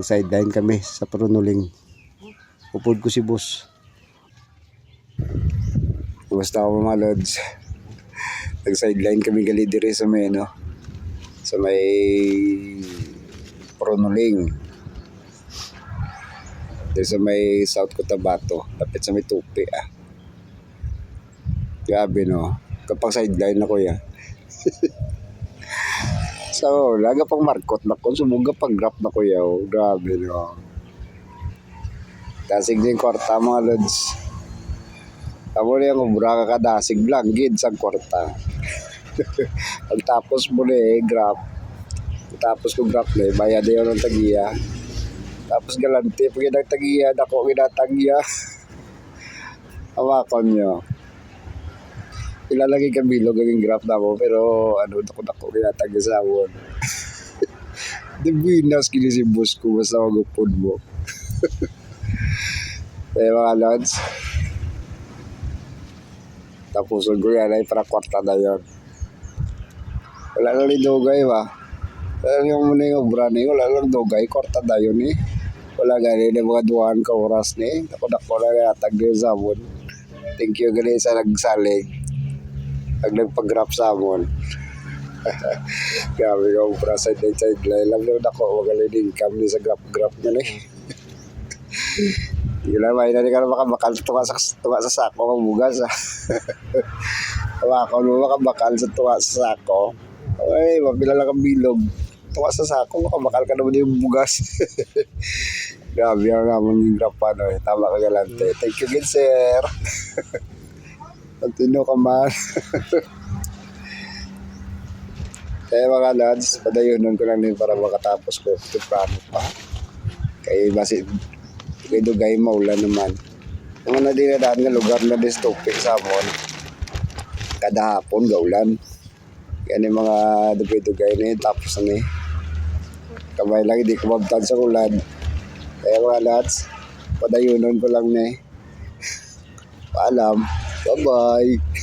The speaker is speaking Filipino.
Nag-sideline kami sa Pronuling. Upod ko si boss. Basta ako mga lods. Nag-sideline kami gali dire sa may no. Sa may Pronuling. Dito sa may South Cotabato. Lapit sa may Tupi Grabe no. Kapag sideline ako ya. So, laga pang markot na ko. Sumuga pang grab na ko yaw. Grabe no. Dasig din kwarta mga lods. Amo na yung ubra ka kadasig lang. Gid sa kwarta. Pagtapos mo na grab. Tapos ko grab na bayad yun ng tagiya. Tapos galante. Pag yung tagiya, dako ginatagya. Amakon nyo. Ilalagay ka bilog ang grab na mo. Pero ano, dako ginatagya sa awon. Di binas kini si boss ko. Basta magupod mo. Eh mga lods. Tapos ko yan ay para kwarta na yun. Wala lang ni dogay ba? Wala yung muna yung obra na yun. Wala lang dogay. Kwarta na yun Wala gani na mga duwan ka oras Dako na natag din sa amon. Thank you gani sa nagsalig. Nagpag-grab sa amon. Grabe ka obra side-side. Alam mo dako. Magaling income ni sa grab niya Hindi lang, may nani ka na makabakal tunga sa sako ng bugas Makakon mo makabakal sa tunga sa sako. Ay, mapila lang ang bilog. Tunga sa sako, makabakal ka naman yung bugas. Grabe ang naman yung grab pa, no? Tama ka galante. Thank you again, sir. Continue ka man. Kaya mga lads, padayunan ko lang din para makatapos ko. Temprano pa. Kaya basi kay dugay maulan naman. Mga nadinadaan nga lugar na distopik sa amon. Kada hapon gaulan. Yan yung mga dugay-dugay na yun. Tapos na kamay lang hindi kumabtan sa ulan. Kaya mga lads, padayunan ko lang Paalam. Bye-bye.